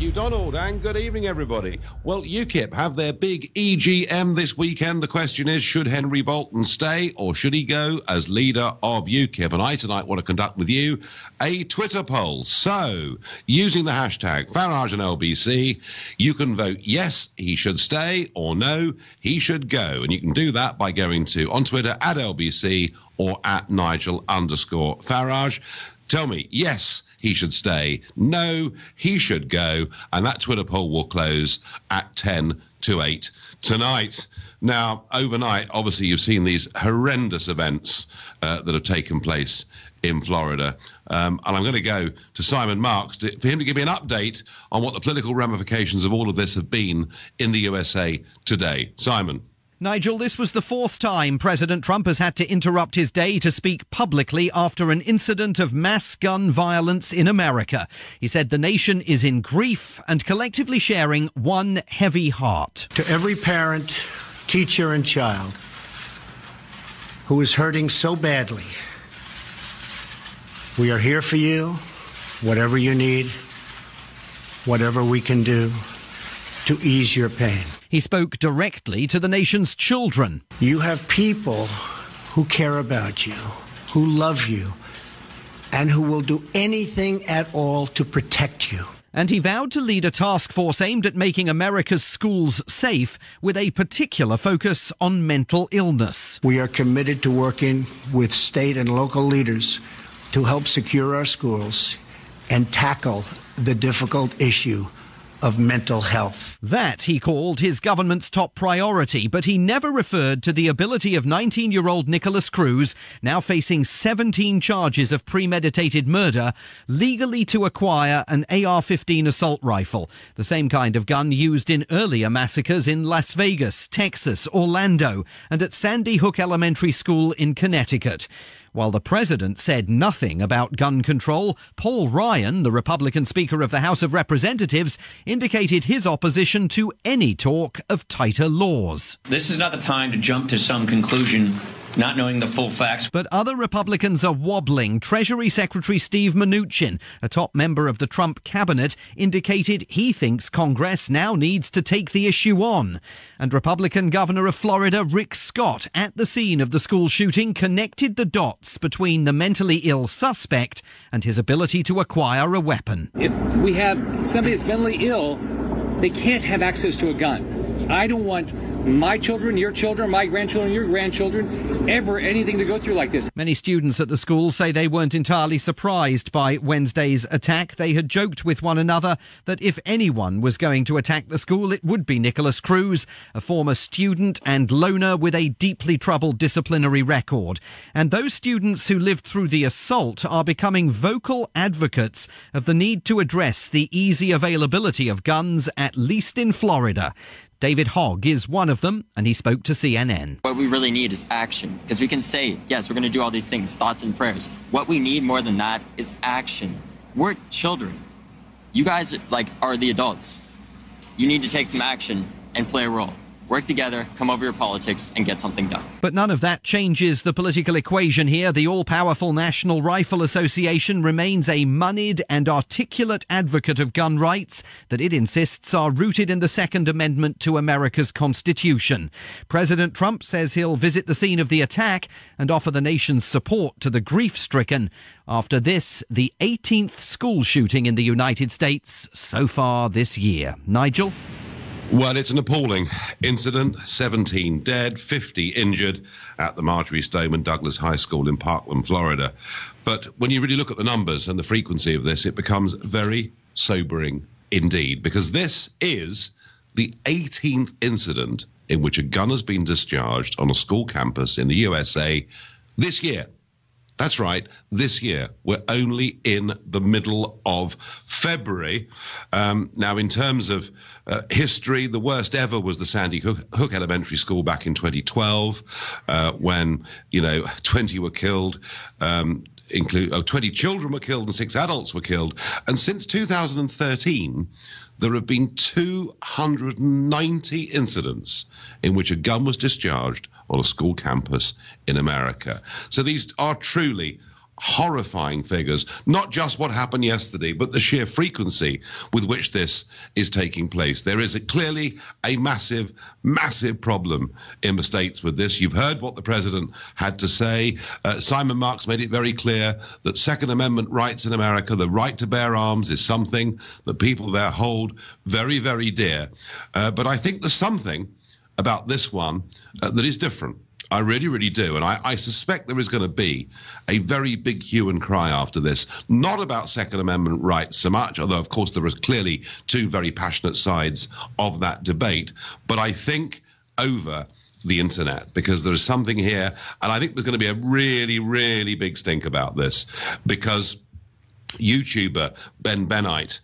you, Donald, and good evening, everybody. Well, UKIP have their big EGM this weekend. The question is, should Henry Bolton stay or should he go as leader of UKIP? And I tonight want to conduct with you a Twitter poll. So, using the hashtag Farage and LBC, you can vote yes, he should stay, or no, he should go. And you can do that by going to on Twitter at LBC or at Nigel_Farage. Tell me, yes, he should stay. No, he should go. And that Twitter poll will close at 10 to 8 tonight. Now, overnight, obviously, you've seen these horrendous events that have taken place in Florida. And I'm going to go to Simon Marks for him to give me an update on what the political ramifications of all of this have been in the USA today. Simon. Nigel, this was the fourth time President Trump has had to interrupt his day to speak publicly after an incident of mass gun violence in America. He said the nation is in grief and collectively sharing one heavy heart. To every parent, teacher, and child who is hurting so badly, we are here for you, whatever you need, whatever we can do to ease your pain. He spoke directly to the nation's children. You have people who care about you, who love you, and who will do anything at all to protect you. And he vowed to lead a task force aimed at making America's schools safe, with a particular focus on mental illness. We are committed to working with state and local leaders to help secure our schools and tackle the difficult issue of mental health. That he called his government's top priority, but he never referred to the ability of 19-year-old Nicholas Cruz, now facing 17 charges of premeditated murder, legally to acquire an AR-15 assault rifle, the same kind of gun used in earlier massacres in Las Vegas, Texas, Orlando, and at Sandy Hook Elementary School in Connecticut. While the president said nothing about gun control, Paul Ryan, the Republican Speaker of the House of Representatives, indicated his opposition to any talk of tighter laws. This is not the time to jump to some conclusion, not knowing the full facts. But other Republicans are wobbling. Treasury Secretary Steve Mnuchin, a top member of the Trump cabinet, indicated he thinks Congress now needs to take the issue on. And Republican Governor of Florida Rick Scott, at the scene of the school shooting, connected the dots between the mentally ill suspect and his ability to acquire a weapon. If we have somebody that's mentally ill, they can't have access to a gun. I don't want my children, your children, my grandchildren, your grandchildren, ever anything to go through like this. Many students at the school say they weren't entirely surprised by Wednesday's attack. They had joked with one another that if anyone was going to attack the school, it would be Nicholas Cruz, a former student and loner with a deeply troubled disciplinary record. And those students who lived through the assault are becoming vocal advocates of the need to address the easy availability of guns, at least in Florida. David Hogg is one of them, and he spoke to CNN. What we really need is action, because we can say, yes, we're going to do all these things, thoughts and prayers. What we need more than that is action. We're children. You guys are the adults. You need to take some action and play a role. Work together, come over your politics, and get something done. But none of that changes the political equation here. The all-powerful National Rifle Association remains a moneyed and articulate advocate of gun rights that it insists are rooted in the Second Amendment to America's Constitution. President Trump says he'll visit the scene of the attack and offer the nation's support to the grief-stricken. After this, the 18th school shooting in the United States so far this year. Nigel? Well, it's an appalling incident. 17 dead, 50 injured at the Marjorie Stoneman Douglas High School in Parkland, Florida. But when you really look at the numbers and the frequency of this, it becomes very sobering indeed, because this is the 18th incident in which a gun has been discharged on a school campus in the USA this year. That's right, this year. We're only in the middle of February. Now, in terms of history, the worst ever was the Sandy Hook Elementary School back in 2012, when, 20 were killed, 20 children were killed and 6 adults were killed. And since 2013, there have been 290 incidents in which a gun was discharged on a school campus in America. So these are truly horrifying figures, not just what happened yesterday, but the sheer frequency with which this is taking place. There is clearly a massive, massive problem in the States with this. You've heard what the president had to say. Simon Marks made it very clear that Second Amendment rights in America, the right to bear arms, is something that people there hold very, very dear. But I think there's something about this one that is different. I really, really do. And I suspect there is going to be a very big hue and cry after this, not about Second Amendment rights so much, although, of course, there are clearly two very passionate sides of that debate. But I think over the internet, because there is something here. And I think there's going to be a really, really big stink about this, because YouTuber Ben Benite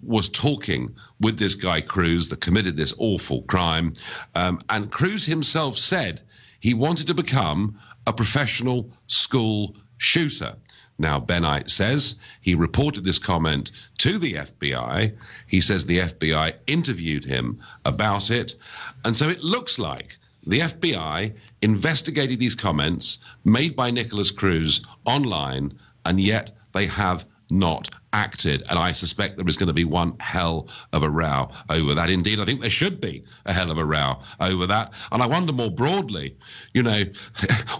was talking with this guy Cruz that committed this awful crime. And Cruz himself said he wanted to become a professional school shooter. Now, Benite says he reported this comment to the FBI. He says the FBI interviewed him about it. And so it looks like the FBI investigated these comments made by Nicholas Cruz online, and yet they have not acted. And I suspect there is going to be one hell of a row over that. Indeed, I think there should be a hell of a row over that. And I wonder more broadly, you know,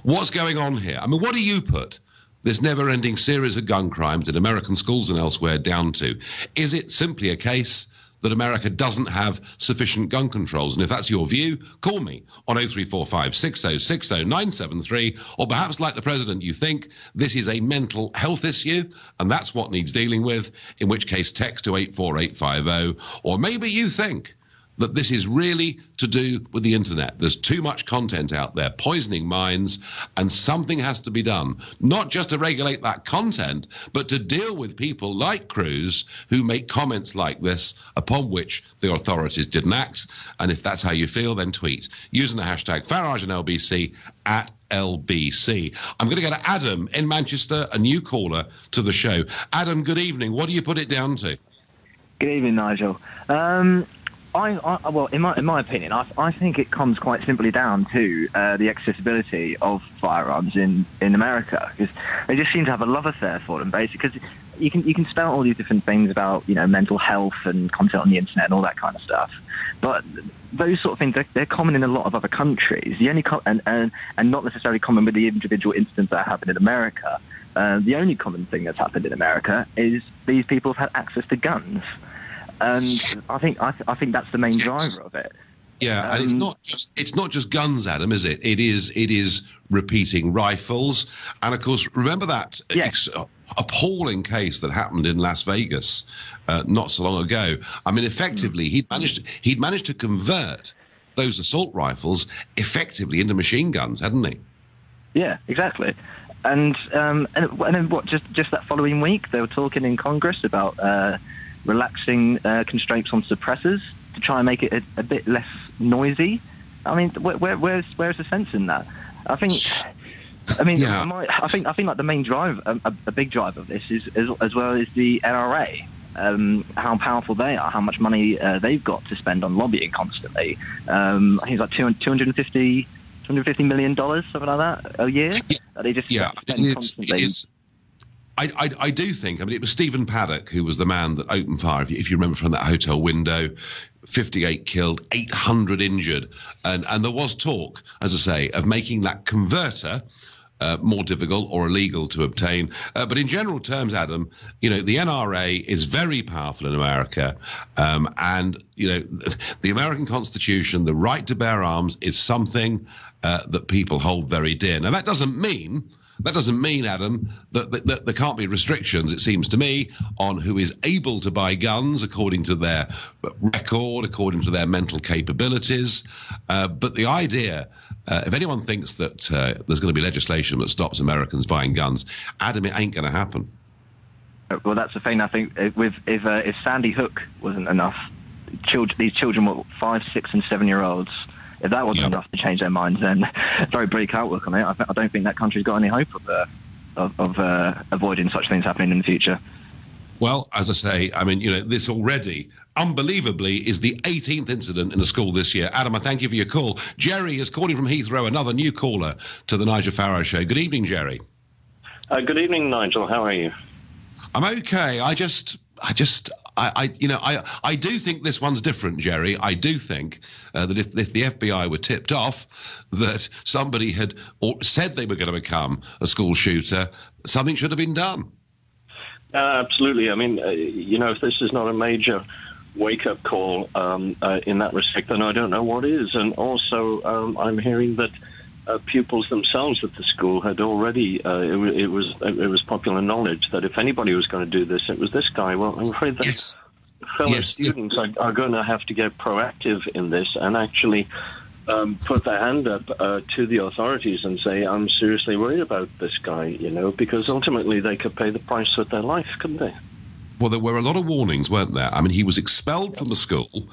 what's going on here? I mean, what do you put this never-ending series of gun crimes in American schools and elsewhere down to? Is it simply a case that America doesn't have sufficient gun controls? And if that's your view, call me on 0345 6060 973, or perhaps like the president, you think this is a mental health issue and that's what needs dealing with, in which case text to 84850, or maybe you think that this is really to do with the internet. There's too much content out there poisoning minds, and something has to be done, not just to regulate that content, but to deal with people like Cruz who make comments like this upon which the authorities didn't act. And if that's how you feel, then tweet using the hashtag Farage and LBC at LBC. I'm going to go to Adam in Manchester, a new caller to the show. Adam, good evening. What do you put it down to? Good evening, Nigel. Well, in my opinion, I think it comes quite simply down to the accessibility of firearms in America, because they just seem to have a love affair for them, basically. Because you can spout all these different things about, you know, mental health and content on the internet and all that kind of stuff, but those sort of things, they're common in a lot of other countries. The only and not necessarily common with the individual incidents that happen in America. The only common thing that's happened in America is these people have had access to guns. And I think that's the main driver of it. Yeah, and it's not just guns, Adam, is it? It is repeating rifles, and of course, remember that appalling case that happened in Las Vegas not so long ago. I mean, effectively, he'd managed to convert those assault rifles effectively into machine guns, hadn't he? Yeah, exactly. And then what? Just that following week, they were talking in Congress about relaxing constraints on suppressors to try and make it a bit less noisy. I mean, where's the sense in that? I think like the main drive, a big drive of this is as well as the NRA. How powerful they are, how much money they've got to spend on lobbying constantly. I think it's like $250 million, something like that, a year. They just spend constantly. I do think, I mean, it was Stephen Paddock who was the man that opened fire, if you remember, from that hotel window. 58 killed, 800 injured. And there was talk, as I say, of making that converter more difficult or illegal to obtain. But in general terms, Adam, you know, the NRA is very powerful in America. And, you know, the American Constitution, the right to bear arms, is something that people hold very dear. Now, that doesn't mean, Adam, that there can't be restrictions, it seems to me, on who is able to buy guns according to their record, according to their mental capabilities. But the idea, if anyone thinks that there's going to be legislation that stops Americans buying guns, Adam, it ain't going to happen. Well, that's the thing. I think if Sandy Hook wasn't enough, these children were 5, 6, and 7-year-olds. If that wasn't enough to change their minds, then very bleak outlook on it. I don't think that country's got any hope of avoiding such things happening in the future. Well, as I say, I mean, you know, this already, unbelievably, is the 18th incident in a school this year. Adam, I thank you for your call. Jerry is calling from Heathrow, another new caller to the Nigel Farage Show. Good evening, Jerry. Good evening, Nigel. How are you? I'm okay. I do think this one's different, Jerry. I do think that if the FBI were tipped off that somebody had or said they were going to become a school shooter, something should have been done. Absolutely. I mean, if this is not a major wake-up call in that respect, then I don't know what is. And also, I'm hearing that pupils themselves at the school had already, it was popular knowledge that if anybody was going to do this, it was this guy. Well, I'm afraid that fellow students are going to have to get proactive in this and actually put their hand up to the authorities and say, I'm seriously worried about this guy, because ultimately they could pay the price with their life, couldn't they? Well, there were a lot of warnings, weren't there? I mean, he was expelled from the school.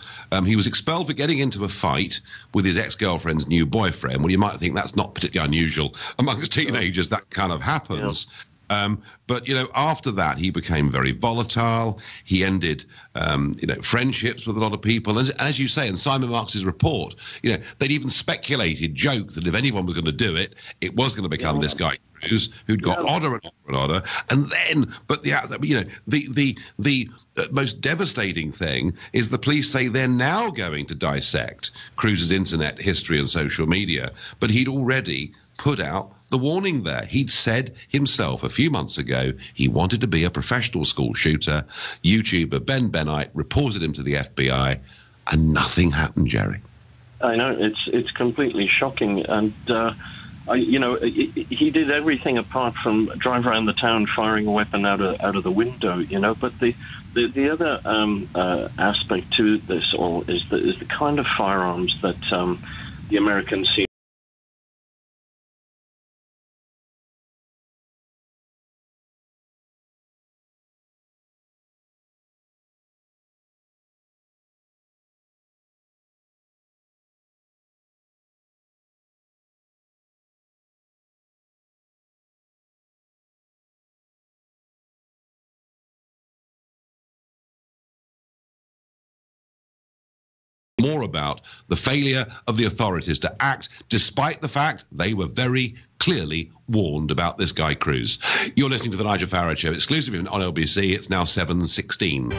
He was expelled for getting into a fight with his ex-girlfriend's new boyfriend. Well, you might think that's not particularly unusual amongst teenagers. That kind of happens. Yeah. But, after that, he became very volatile. He ended, friendships with a lot of people. And as you say, in Simon Marks's report, they'd even joked that if anyone was going to do it, it was going to become this guy who'd got odder and odder and odder. And then, but the most devastating thing is the police say they're now going to dissect Cruz's internet history and social media. But he'd already put out the warning there. He'd said himself a few months ago he wanted to be a professional school shooter. YouTuber Ben Benite reported him to the FBI, and nothing happened, Jerry. I know, it's completely shocking. And he did everything apart from drive around the town firing a weapon out of the window, But the other aspect to this all is the kind of firearms that the Americans seem. More about the failure of the authorities to act, despite the fact they were very clearly warned about this guy Cruz. You're listening to the Nigel Farage Show, exclusively on LBC. It's now 7:16.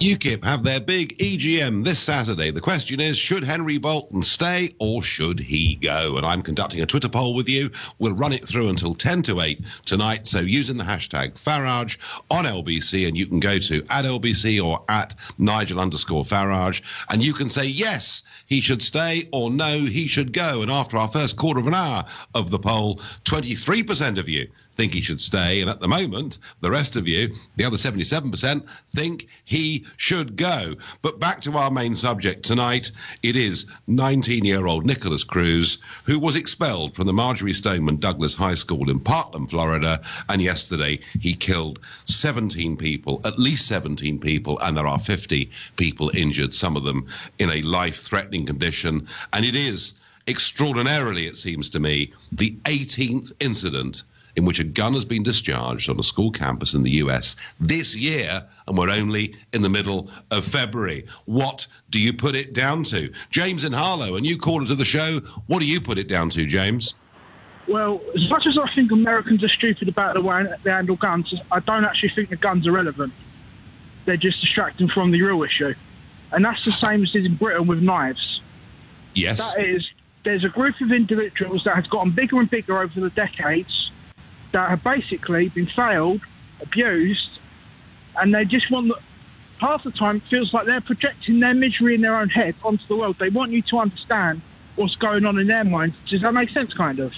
UKIP have their big EGM this Saturday. The question is, should Henry Bolton stay or should he go? And I'm conducting a Twitter poll with you. We'll run it through until 10 to 8 tonight. So using the hashtag Farage on LBC, and you can go to @LBC or @Nigel_Farage, and you can say yes, he should stay, or no, he should go. And after our first quarter of an hour of the poll, 23% of you think he should stay, and at the moment, the rest of you, the other 77%, think he should go. But back to our main subject tonight. It is 19-year-old Nicholas Cruz, who was expelled from the Marjorie Stoneman Douglas High School in Parkland, Florida, and yesterday he killed 17 people, at least 17 people, and there are 50 people injured, some of them in a life-threatening condition. And it is extraordinarily, it seems to me, the 18th incident in which a gun has been discharged on a school campus in the US this year, and we're only in the middle of February. What do you put it down to? James in Harlow, a new caller to the show. What do you put it down to, James? Well, as much as I think Americans are stupid about the way they handle guns, I don't actually think the guns are relevant. They're just distracting from the real issue. And that's the same as in Britain with knives. Yes. That is, there's a group of individuals that has gotten bigger and bigger over the decades that have basically been failed, abused, and they just want half the time it feels like they're projecting their misery in their own head onto the world. They want you to understand what's going on in their minds. Does that make sense, kind of?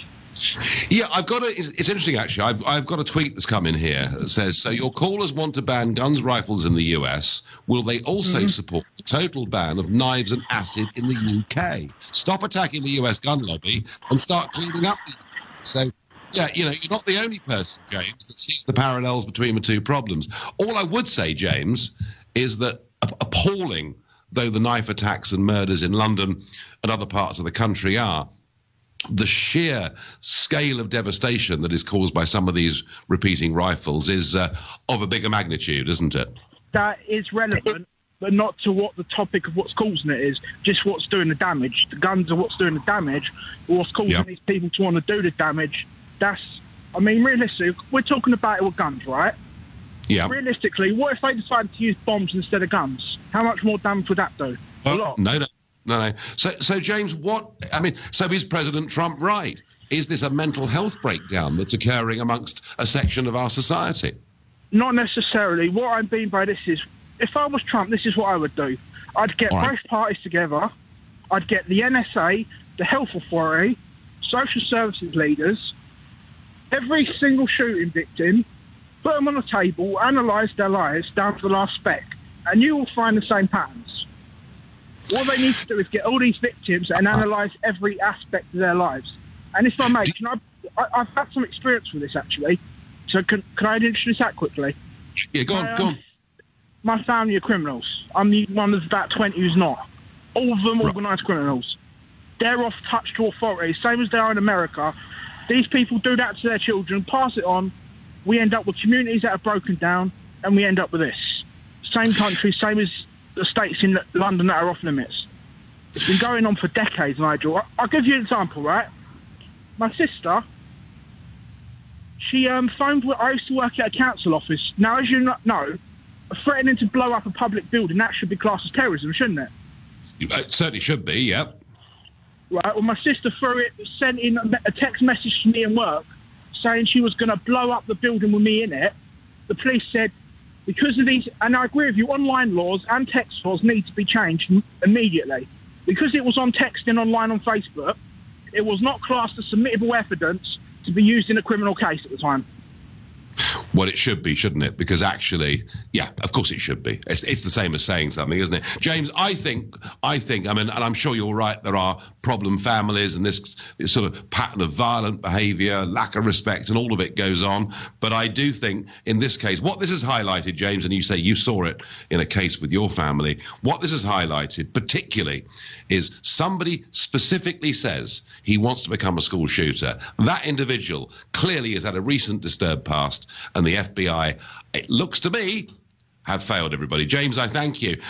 Yeah, it's interesting, actually. I've got a tweet that's come in here that says, so your callers want to ban guns, rifles in the US. Will they also support the total ban of knives and acid in the UK? Stop attacking the US gun lobby and start cleaning up the UK. So, yeah, you're not the only person, James, that sees the parallels between the two problems. All I would say, James, is that appalling though the knife attacks and murders in London and other parts of the country are, the sheer scale of devastation that is caused by some of these repeating rifles is of a bigger magnitude, isn't it? That is relevant, but not to what the topic of what's causing it is, just what's doing the damage. The guns are what's doing the damage, but what's causing these people to want to do the damage, that's I mean, realistically, we're talking about it with guns, right? Yeah. Realistically, what if they decided to use bombs instead of guns? How much more damage would that do? A lot. No. So James, so is President Trump right? Is this a mental health breakdown that's occurring amongst a section of our society? Not necessarily. What I mean by this is, if I was Trump, this is what I would do. I'd get both parties together. I'd get the NSA, the Health Authority, social services leaders, every single shooting victim, put them on a table, analyse their lives down to the last speck, and you will find the same patterns. What they need to do is get all these victims and analyse every aspect of their lives. And if I may, I've had some experience with this, actually. So can I introduce that quickly? Yeah, go on. My family are criminals. I'm the one of about 20 who's not. All of them organised criminals. They're off touch to authorities, same as they are in America. These people do that to their children, pass it on. We end up with communities that are broken down, and we end up with this. Same country, same as the states in London that are off limits. It's been going on for decades, Nigel. I'll give you an example, right? My sister, she phoned. I used to work at a council office. Now, as you know, threatening to blow up a public building, that should be classed as terrorism, shouldn't it? It certainly should be, yeah. Right, well, my sister sent in a text message to me in work saying she was going to blow up the building with me in it. The police said, because of these, and I agree with you, online laws and text laws need to be changed immediately. Because it was on texting online on Facebook, it was not classed as submittable evidence to be used in a criminal case at the time. Well, it should be, shouldn't it? Because actually, yeah, of course it should be. It's the same as saying something, isn't it? James, I think, I mean, and I'm sure you're right, there are problem families and this sort of pattern of violent behaviour, lack of respect, and all of it goes on. But I do think in this case, what this has highlighted, James, and you say you saw it in a case with your family, what this has highlighted particularly is somebody specifically says he wants to become a school shooter. That individual clearly has had a recent disturbed past, and the FBI, it looks to me, have failed everybody. James, I thank you.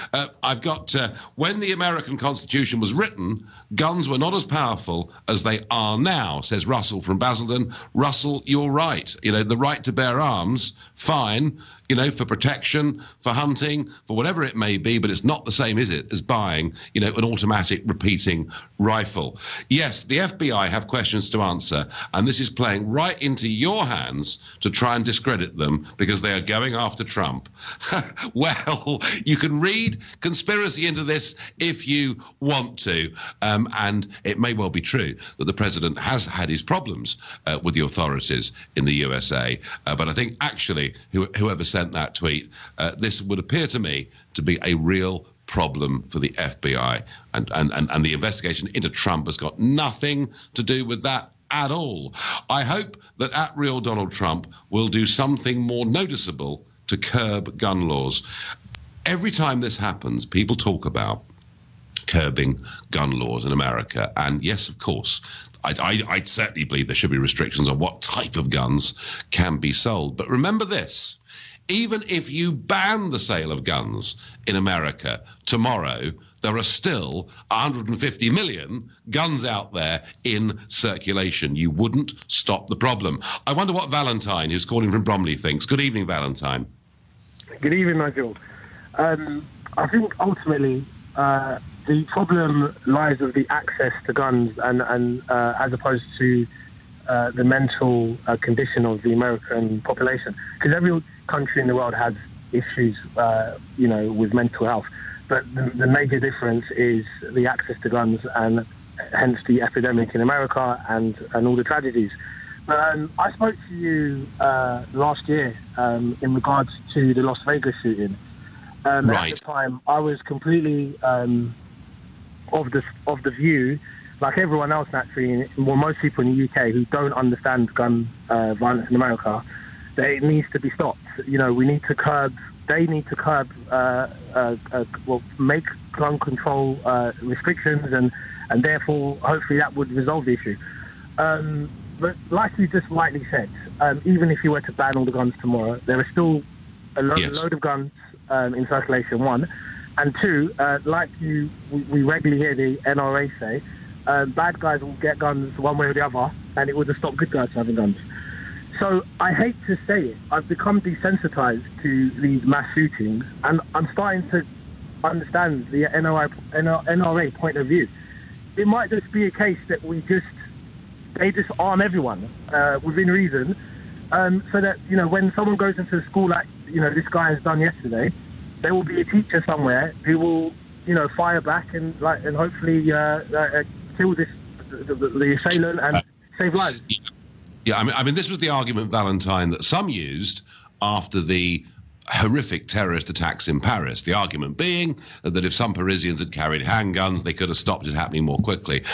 I've got, when the American Constitution was written, guns were not as powerful as they are now, says Russell from Basildon. Russell, you're right. You know, the right to bear arms, fine, you know, for protection, for hunting, for whatever it may be, but it's not the same, is it, as buying, you know, an automatic repeating rifle. Yes, the FBI have questions to answer, and this is playing right into your hands to try and discredit them because they are going after Trump. Well, you can read conspiracy into this if you want to, and it may well be true that the president has had his problems with the authorities in the USA, but I think actually whoever sent that tweet, this would appear to me to be a real problem for the FBI, and the investigation into Trump has got nothing to do with that at all. I hope that at Real Donald Trump will do something more noticeable to curb gun laws. Every time this happens, people talk about curbing gun laws in America, and yes, of course, I'd certainly believe there should be restrictions on what type of guns can be sold. But remember this, even if you ban the sale of guns in America tomorrow, there are still 150 million guns out there in circulation. You wouldn't stop the problem. I wonder what Valentine, who's calling from Bromley, thinks. Good evening, Valentine. Good evening, Nigel. I think ultimately the problem lies with the access to guns, and as opposed to the mental condition of the American population. Because every country in the world has issues, you know, with mental health. But the major difference is the access to guns, and hence the epidemic in America and all the tragedies. I spoke to you last year in regards to the Las Vegas shooting. Right. At the time, I was completely of the view, like everyone else naturally, well, most people in the UK who don't understand gun violence in America, that it needs to be stopped. You know, we need to curb. They need to curb, make gun control restrictions, and therefore, hopefully, that would resolve the issue. But like you just rightly said, even if you were to ban all the guns tomorrow, there are still a load of guns in circulation, one. And two, like we regularly hear the NRA say, bad guys will get guns one way or the other, and it would have stopped good guys from having guns. So I hate to say it, I've become desensitized to these mass shootings, and I'm starting to understand the NRA point of view. It might just be a case that they just arm everyone within reason, so that, you know, when someone goes into a school like, you know, this guy has done yesterday, there will be a teacher somewhere who will, you know, fire back and hopefully kill the assailant and save lives. Yeah, I mean, this was the argument, Valentine, that some used after the horrific terrorist attacks in Paris. The argument being that if some Parisians had carried handguns, they could have stopped it happening more quickly.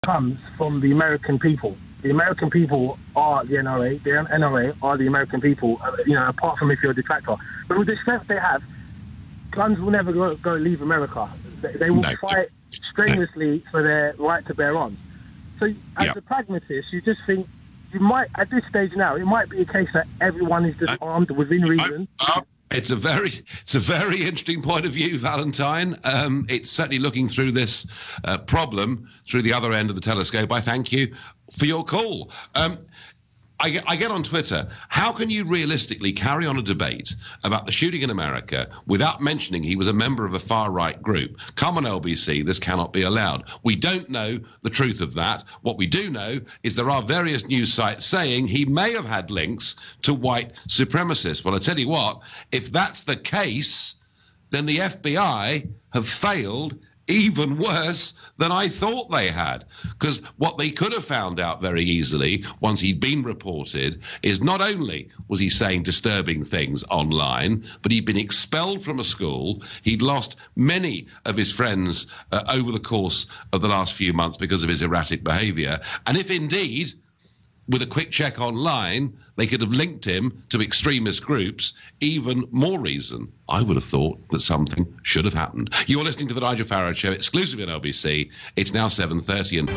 Comes from the American people. The American people are the NRA. The NRA are the American people, you know, apart from if you're a detractor. But with the strength they have, guns will never go leave America. They will fight strenuously for their right to bear arms. So as a pragmatist, you just think, you might, at this stage now, it might be a case that everyone is just armed within reason. It's a very interesting point of view, Valentine. It's certainly looking through this problem through the other end of the telescope. I thank you for your call. I get on Twitter, how can you realistically carry on a debate about the shooting in America without mentioning he was a member of a far-right group? Come on, LBC, this cannot be allowed. We don't know the truth of that. What we do know is there are various news sites saying he may have had links to white supremacists. Well, I tell you what, if that's the case, then the FBI have failed even worse than I thought they had. Because what they could have found out very easily once he'd been reported is not only was he saying disturbing things online, but he'd been expelled from a school. He'd lost many of his friends over the course of the last few months because of his erratic behaviour. And if indeed, with a quick check online, they could have linked him to extremist groups, even more reason I would have thought that something should have happened. You're listening to the Nigel Farage Show, exclusively on LBC. It's now 7:30, and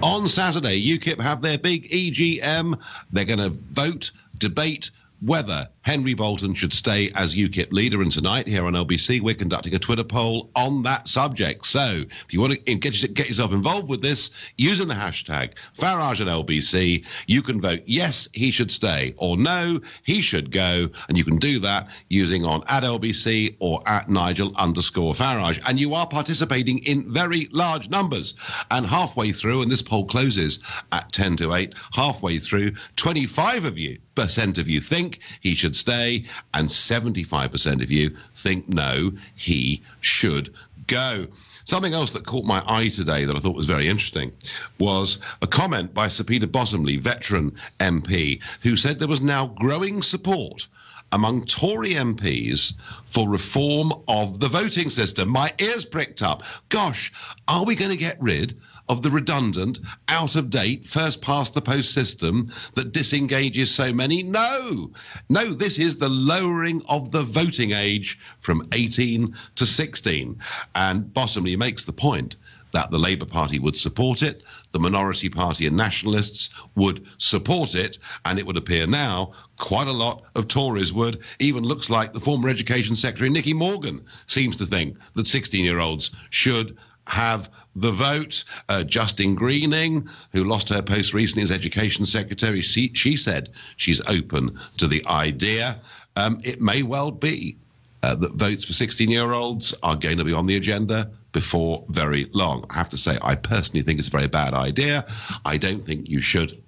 on Saturday, UKIP have their big EGM. They're going to vote, debate whether Henry Bolton should stay as UKIP leader. And tonight here on LBC, we're conducting a Twitter poll on that subject. So if you want to get yourself involved with this, using the hashtag Farage and LBC, you can vote yes, he should stay, or no, he should go. And you can do that using on @LBC or @Nigel_Farage. And you are participating in very large numbers. And halfway through, and this poll closes at 10 to 8, halfway through, 25% of you think he should stay, and 75% of you think no, he should go. Something else that caught my eye today that I thought was very interesting was a comment by Sir Peter Bosomley, veteran MP, who said there was now growing support among Tory MPs for reform of the voting system. My ears pricked up. Gosh, are we going to get rid of the redundant, out-of-date, first-past-the-post system that disengages so many? No, this is the lowering of the voting age from 18 to 16. And Bosomley makes the point that the Labour Party would support it, the Minority Party and Nationalists would support it, and it would appear now quite a lot of Tories would. Even looks like the former Education Secretary, Nicky Morgan, seems to think that 16-year-olds should have the vote. Justine Greening, who lost her post recently as Education Secretary, she said she's open to the idea. It may well be that votes for 16-year-olds are going to be on the agenda before very long. I have to say, I personally think it's a very bad idea. I don't think you should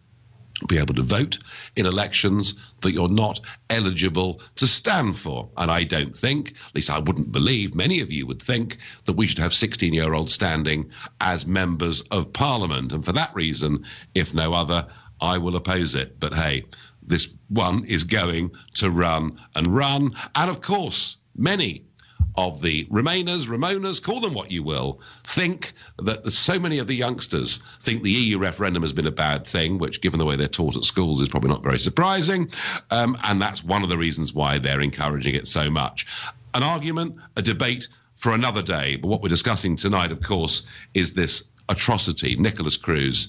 be able to vote in elections that you're not eligible to stand for. And I don't think, at least I wouldn't believe, many of you would think that we should have 16-year-olds standing as members of Parliament. And for that reason, if no other, I will oppose it. But hey, this one is going to run and run. And of course, many of the Remainers, Ramonas, call them what you will, think that so many of the youngsters think the EU referendum has been a bad thing, which, given the way they're taught at schools, is probably not very surprising. And that's one of the reasons why they're encouraging it so much. an argument, a debate for another day. But what we're discussing tonight, of course, is this atrocity. Nicholas Cruz,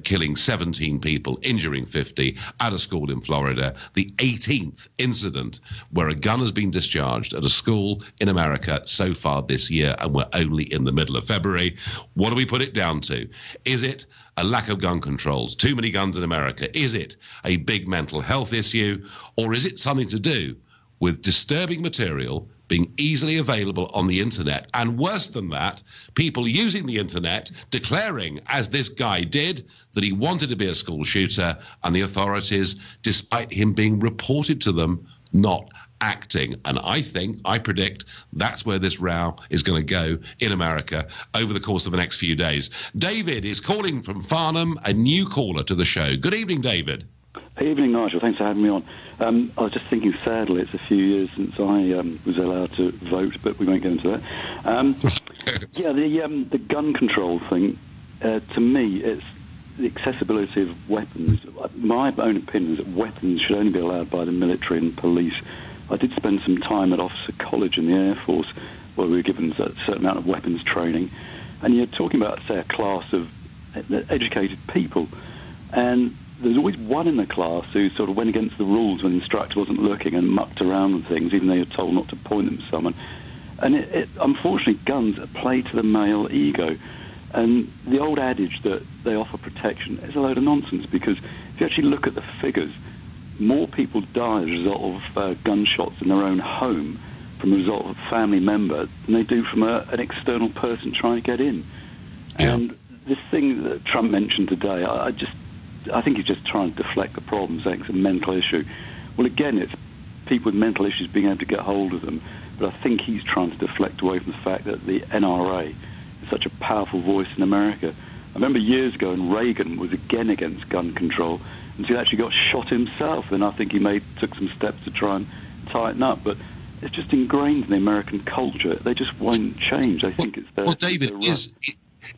killing 17 people, injuring 50 at a school in Florida. The 18th incident where a gun has been discharged at a school in America so far this year, and we're only in the middle of February. What do we put it down to? Is it a lack of gun controls? Too many guns in America? Is it a big mental health issue? Or is it something to do with disturbing material being easily available on the internet, and worse than that, people using the internet declaring, as this guy did, that he wanted to be a school shooter, and the authorities, despite him being reported to them, not acting? And I predict that's where this row is going to go in America over the course of the next few days. David is calling from Farnham, a new caller to the show. Good evening, David. Evening, Nigel. Thanks for having me on. I was just thinking, sadly, it's a few years since I was allowed to vote, but we won't get into that. The gun control thing, to me, it's the accessibility of weapons. My own opinion is that weapons should only be allowed by the military and police. I did spend some time at Officer College in the Air Force, where we were given a certain amount of weapons training, and you're talking about, say, a class of educated people, and there's always one in the class who sort of went against the rules when the instructor wasn't looking and mucked around with things, even though you're told not to point them at someone. And unfortunately, guns play to the male ego. And the old adage that they offer protection is a load of nonsense, because if you actually look at the figures, more people die as a result of gunshots in their own home from a result of a family member than they do from an external person trying to get in. Yeah. And this thing that Trump mentioned today, I think he's just trying to deflect the problem, saying it's a mental issue. Well, again, it's people with mental issues being able to get hold of them. But I think he's trying to deflect away from the fact that the NRA is such a powerful voice in America. I remember years ago, when Reagan was again against gun control, and he actually got shot himself. And I think he took some steps to try and tighten up. But it's just ingrained in the American culture. They just won't change. I think it's their... Well, David,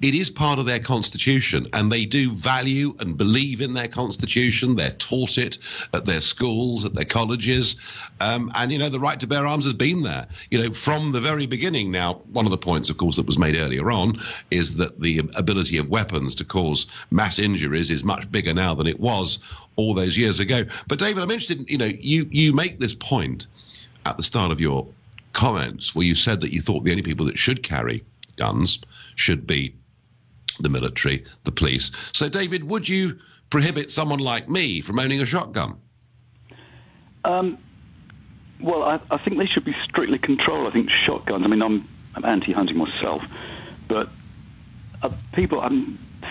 it is part of their constitution, and they do value and believe in their constitution. They're taught it at their schools, at their colleges, and the right to bear arms has been there, from the very beginning. Now, one of the points, of course, that was made earlier on is that the ability of weapons to cause mass injuries is much bigger now than it was all those years ago. But David, I'm interested in, you make this point at the start of your comments where you said that you thought the only people that should carry guns should be the military, the police. So, David, would you prohibit someone like me from owning a shotgun? Well, I think they should be strictly controlled. I think shotguns, I'm anti-hunting myself, but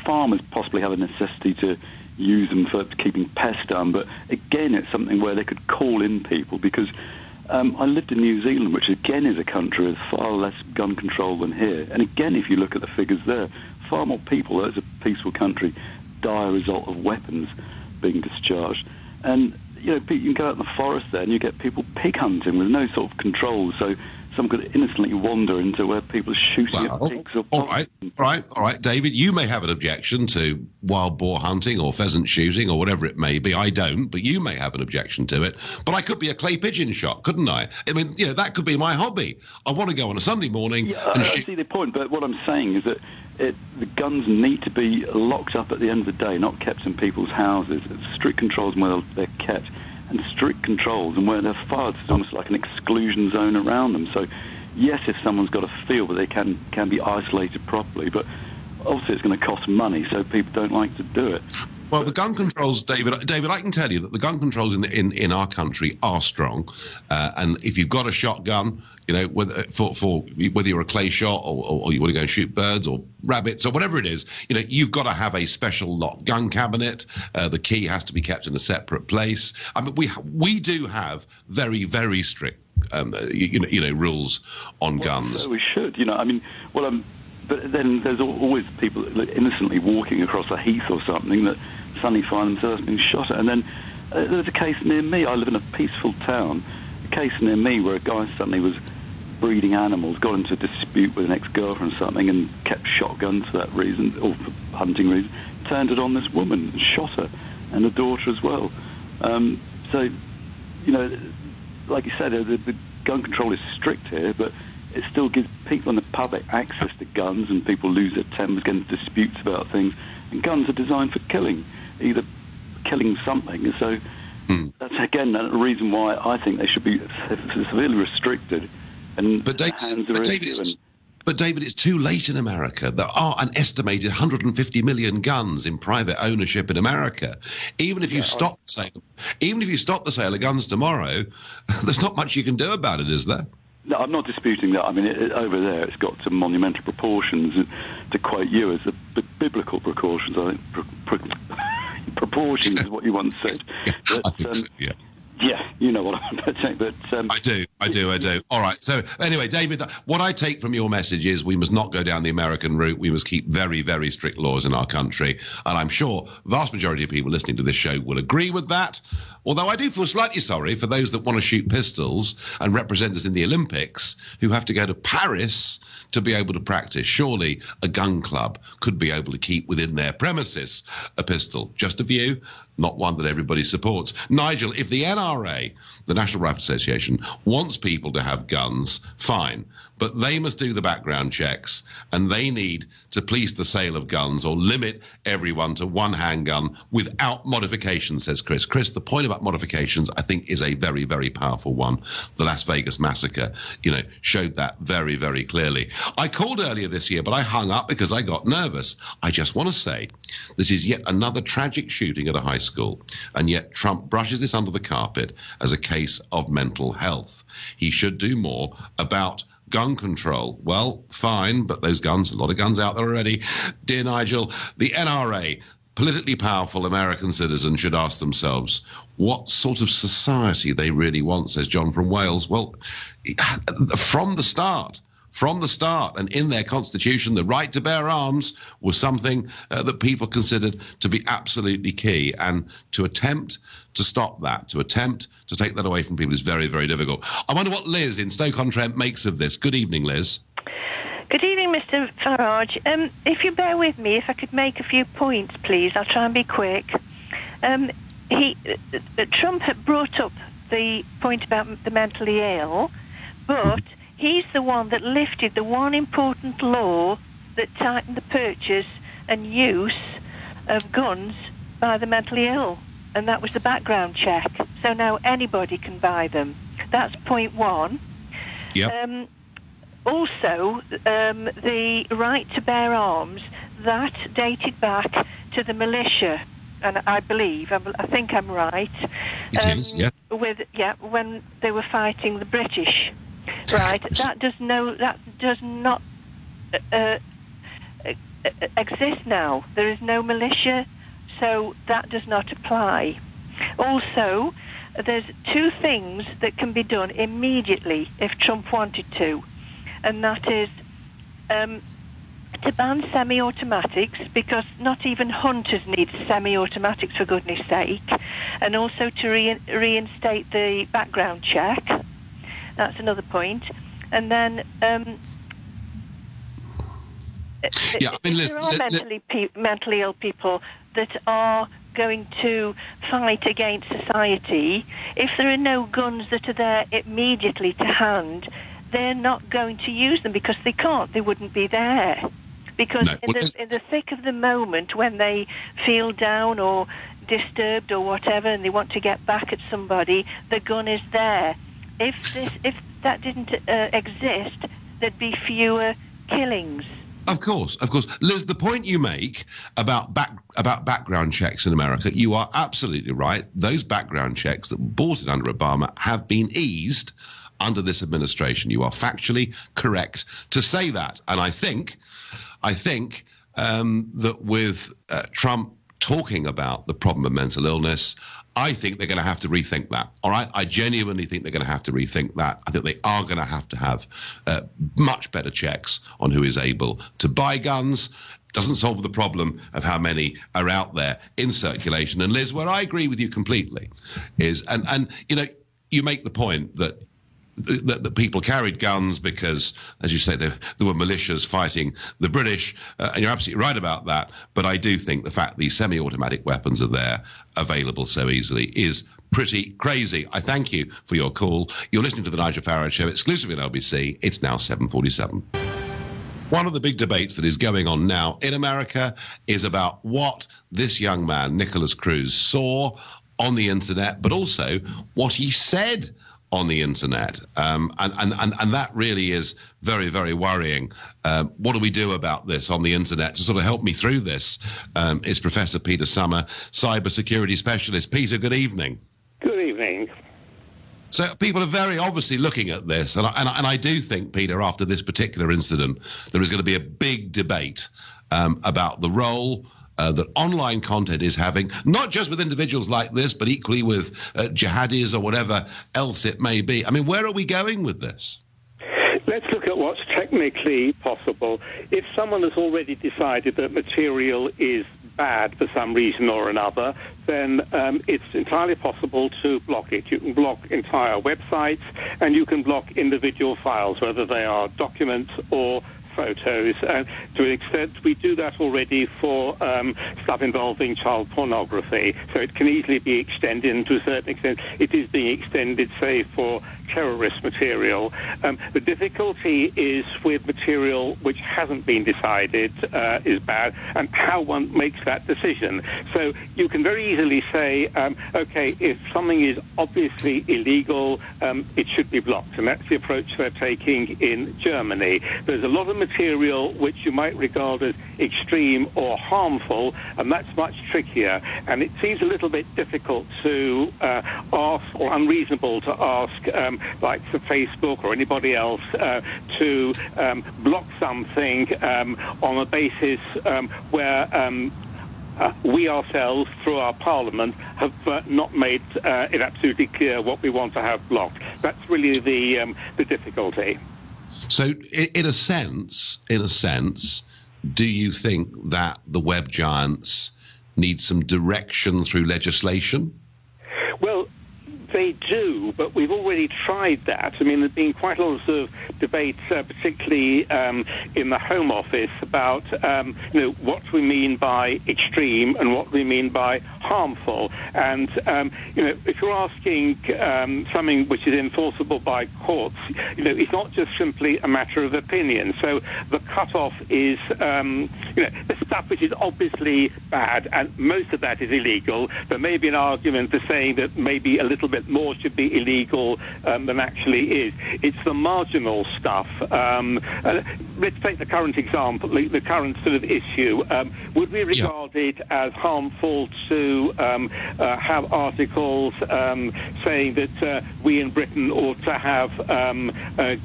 farmers possibly have a necessity to use them for keeping pests down, but again, it's something where they could call in people, because I lived in New Zealand, which again is a country with far less gun control than here. And again, if you look at the figures there, far more people, as a peaceful country, die as a result of weapons being discharged. And, you can go out in the forest there and you get people pig hunting with no sort of control. So some could innocently wander into where people are shooting at pigs or all right, David, you may have an objection to wild boar hunting or pheasant shooting or whatever it may be. I don't, but you may have an objection to it. But I could be a clay pigeon shot, couldn't I? That could be my hobby. I want to go on a Sunday morning and shoot. I see the point, but what I'm saying is that the guns need to be locked up at the end of the day, not kept in people's houses. It's strict controls where they're kept, and strict controls and where they're fired. It's almost like an exclusion zone around them. So, yes, if someone's got a feel that they can be isolated properly, but obviously it's going to cost money, so people don't like to do it. Well, the gun controls, David, I can tell you that the gun controls in our country are strong. And if you've got a shotgun, whether you're a clay shot or you want to go and shoot birds or rabbits or whatever it is, you've got to have a special locked gun cabinet. The key has to be kept in a separate place. We do have very, very strict, rules on guns. So we should, but then there's always people innocently walking across a heath or something that suddenly find themselves being shot at. And then there's a case near me. I live in a peaceful town. A case near me where a guy suddenly was breeding animals, got into a dispute with an ex-girlfriend or something, and kept shotguns for that reason, or for hunting reasons, turned it on this woman and shot her, and the daughter as well. So, like you said, the gun control is strict here, but it still gives people in the public access to guns, and people lose their tempers, get into disputes about things. And guns are designed for killing, either killing something. So that's, again, a reason why I think they should be severely restricted. But David, it's too late in America. There are an estimated 150 million guns in private ownership in America. Even if you stop the sale of guns tomorrow, there's not much you can do about it, is there? No, I'm not disputing that. I mean, over there, it's got to monumental proportions. To quote you, as the biblical proportions, I think proportions is what you once said. But, I think so, yeah. Yeah, you know what I'm saying. But I do. All right. So anyway, David, what I take from your message is we must not go down the American route. We must keep very, very strict laws in our country. And I'm sure the vast majority of people listening to this show will agree with that. Although I do feel slightly sorry for those that want to shoot pistols and represent us in the Olympics who have to go to Paris to be able to practice. Surely a gun club could be able to keep within their premises a pistol. Just a view, not one that everybody supports. Nigel, if the NRA, the National Rifle Association, wants people to have guns, fine. But they must do the background checks, and they need to police the sale of guns or limit everyone to one handgun without modification, says Chris. Chris, the point about modifications, I think, is a very, very powerful one. The Las Vegas massacre, showed that very, very clearly. I called earlier this year, but I hung up because I got nervous. I just want to say this is yet another tragic shooting at a high school, and yet Trump brushes this under the carpet as a case of mental health. He should do more about gun control. Well, fine, but those guns, a lot of guns out there already. Dear Nigel, the NRA, politically powerful American citizens, should ask themselves what sort of society they really want, says John from Wales. Well, from the start, and in their constitution, the right to bear arms was something that people considered to be absolutely key. And to attempt to stop that, to attempt to take that away from people is very, very difficult. I wonder what Liz in Stoke-on-Trent makes of this. Good evening, Liz. Good evening, Mr. Farage. If you bear with me, if I could make a few points, please. I'll try and be quick. Trump had brought up the point about the mentally ill, but he's the one that lifted the one important law that tightened the purchase and use of guns by the mentally ill, and that was the background check. So now anybody can buy them. That's point one. Yep. Also, the right to bear arms, that dated back to the militia, and I think I'm right. It is, yeah. When they were fighting the British. Right, that does not exist now. There is no militia, so that does not apply. Also, there's two things that can be done immediately if Trump wanted to, and that is to ban semi-automatics, because not even hunters need semi-automatics, for goodness sake, and also to reinstate the background check. That's another point. And then there are mentally ill people that are going to fight against society. If there are no guns that are there immediately to hand, they're not going to use them because they can't. They wouldn't be there. Because in the thick of the moment, when they feel down or disturbed or whatever, and they want to get back at somebody, the gun is there. If that didn't exist, there'd be fewer killings. Of course. Liz, the point you make about background checks in America, you are absolutely right. Those background checks that were brought in under Obama have been eased under this administration. You are factually correct to say that. And I think that with Trump talking about the problem of mental illness, I think they're going to have to rethink that. All right. I genuinely think they're going to have to rethink that. I think they are going to have much better checks on who is able to buy guns. Doesn't solve the problem of how many are out there in circulation. And Liz, where I agree with you completely is, and you make the point that people carried guns because, as you say, there were militias fighting the British, and you're absolutely right about that. But I do think the fact these semi-automatic weapons are there, available so easily, is pretty crazy. I thank you for your call. You're listening to the Nigel Farage Show, exclusively on LBC. It's now 7:47. One of the big debates that is going on now in America is about what this young man, Nicholas Cruz, saw on the internet, but also what he said on the internet. And that really is very, very worrying. What do we do about this on the internet? To sort of help me through this is Professor Peter Summer, cybersecurity specialist. Peter, good evening. Good evening. So people are very obviously looking at this, and I do think, Peter, after this particular incident, there is going to be a big debate about the role that online content is having, not just with individuals like this, but equally with jihadis or whatever else it may be. I mean, where are we going with this? Let's look at what's technically possible. If someone has already decided that material is bad for some reason or another, then it's entirely possible to block it. You can block entire websites, and you can block individual files, whether they are documents or photos. To an extent, we do that already for stuff involving child pornography, so it can easily be extended, and to a certain extent it is being extended, say, for terrorist material. The difficulty is with material which hasn't been decided is bad, and how one makes that decision. So you can very easily say, okay, if something is obviously illegal, it should be blocked, and that's the approach they're taking in Germany. There's a lot of material which you might regard as extreme or harmful, and that's much trickier, and it seems a little bit difficult to ask, or unreasonable to ask like for Facebook or anybody else to block something on a basis where we ourselves, through our parliament, have not made it absolutely clear what we want to have blocked. That's really the difficulty. So, in a sense, do you think that the web giants need some direction through legislation? Well, they do, but we've already tried that. I mean, there's been quite a lot of sort of debate, particularly in the Home Office, about what we mean by extreme and what we mean by harmful. And if you're asking something which is enforceable by courts, it's not just simply a matter of opinion. So the cutoff is the stuff which is obviously bad, and most of that is illegal. There may be an argument for saying that maybe a little bit more should be illegal than actually is. It's the marginal stuff. Let's take the current example, the current sort of issue. Would we regard it as harmful to have articles saying that we in Britain ought to have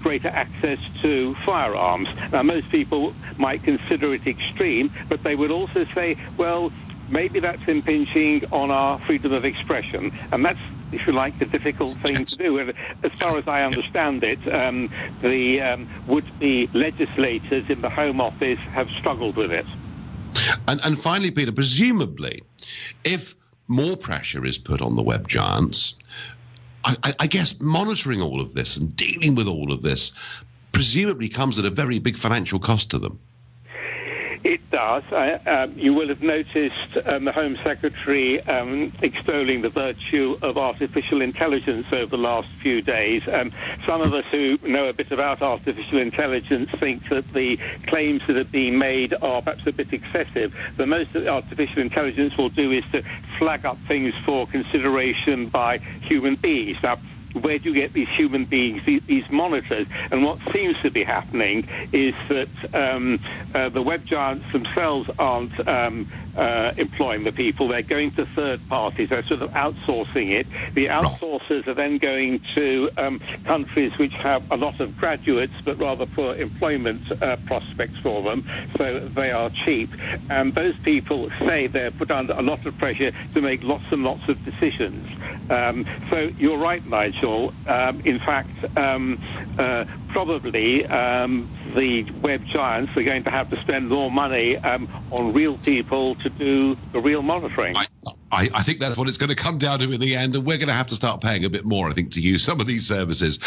greater access to firearms? Now, most people might consider it extreme, but they would also say, well, maybe that's impinging on our freedom of expression, and that's, if you like, the difficult thing to do. And as far as I understand it, the would-be legislators in the Home Office have struggled with it. And finally, Peter, presumably, if more pressure is put on the web giants, I guess monitoring all of this and dealing with all of this presumably comes at a very big financial cost to them. It does. You will have noticed the Home Secretary extolling the virtue of artificial intelligence over the last few days. Some of us who know a bit about artificial intelligence think that the claims that are being made are perhaps a bit excessive. The most that artificial intelligence will do is to flag up things for consideration by human beings. Now, where do you get these human beings, these monitors? And what seems to be happening is that the web giants themselves aren't employing the people. They're going to third parties. They're sort of outsourcing it. The outsourcers are then going to countries which have a lot of graduates but rather poor employment prospects for them, so they are cheap. And those people say they're put under a lot of pressure to make lots and lots of decisions. So you're right, Nigel. In fact, probably the web giants are going to have to spend more money on real people to do the real monitoring. I think that's what it's going to come down to in the end, and we're going to have to start paying a bit more, I think, to use some of these services.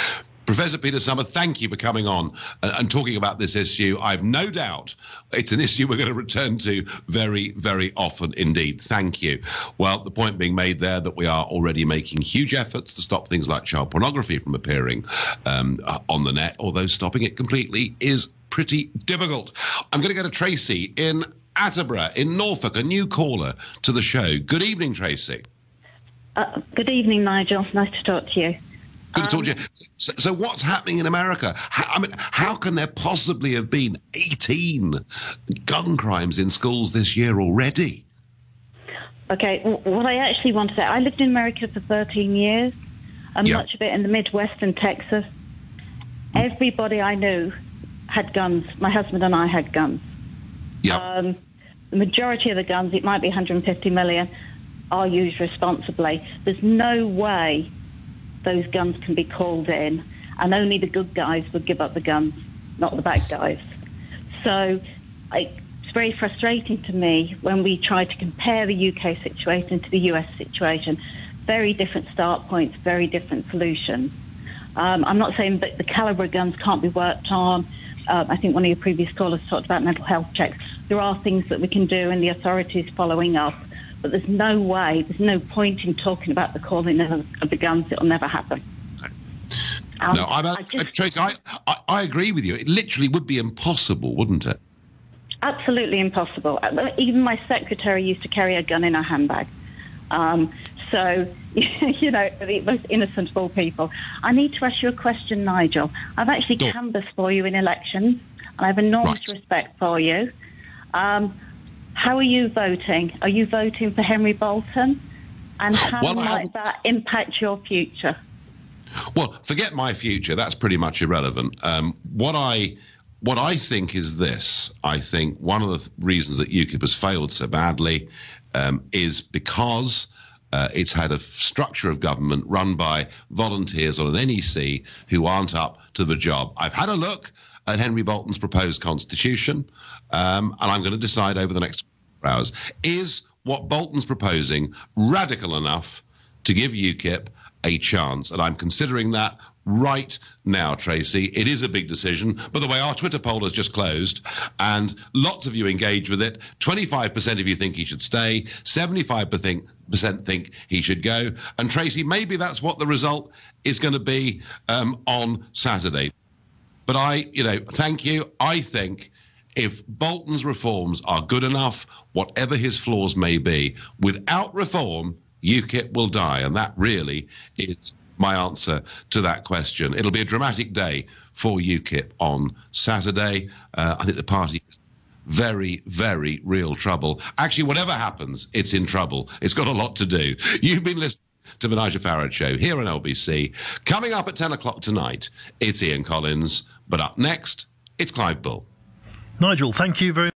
Professor Peter Summer, thank you for coming on and talking about this issue. I've no doubt it's an issue we're going to return to very, very often indeed. Thank you. Well, the point being made there that we are already making huge efforts to stop things like child pornography from appearing on the net, although stopping it completely is pretty difficult. I'm going to go to Tracy in Attleborough in Norfolk, a new caller to the show. Good evening, Tracy. Good evening, Nigel. Nice to talk to you. Good to talk to you. So what's happening in America? How can there possibly have been 18 gun crimes in schools this year already? Okay, what I actually want to say, I lived in America for 13 years, and much of it in the Midwest and Texas. Everybody I knew had guns. My husband and I had guns. The majority of the guns, it might be 150 million, are used responsibly. There's no way those guns can be called in, and only the good guys would give up the guns, not the bad guys. So it's very frustrating to me when we try to compare the UK situation to the US situation. Very different start points, very different solutions. I'm not saying that the calibre of guns can't be worked on. I think one of your previous callers talked about mental health checks. There are things that we can do, and the authorities following up. But there's no way, there's no point in talking about the calling of the guns. It'll never happen. Tracy, I agree with you. It literally would be impossible, wouldn't it? Absolutely impossible. Even my secretary used to carry a gun in her handbag. So, you know, the most innocent of all people. I need to ask you a question, Nigel. I've actually canvassed for you in elections, and I have enormous respect for you. How are you voting? Are you voting for Henry Bolton? And how might that impact your future? Well, forget my future. That's pretty much irrelevant. What I think is this. I think one of the reasons that UKIP has failed so badly is because it's had a structure of government run by volunteers on an NEC who aren't up to the job. I've had a look at Henry Bolton's proposed constitution, and I'm going to decide over the next hours. Is what Bolton's proposing radical enough to give UKIP a chance? And I'm considering that right now, Tracy. It is a big decision. By the way, our Twitter poll has just closed, and lots of you engage with it. 25% of you think he should stay, 75% think he should go. And Tracy, maybe that's what the result is going to be on Saturday. But thank you. I think if Bolton's reforms are good enough, whatever his flaws may be, without reform, UKIP will die. And that really is my answer to that question. It'll be a dramatic day for UKIP on Saturday. I think the party is very, very real trouble. Actually, whatever happens, it's in trouble. It's got a lot to do. You've been listening to the Nigel Farage Show here on LBC. Coming up at 10 o'clock tonight, it's Ian Collins. But up next, it's Clive Bull. Nigel, thank you very much.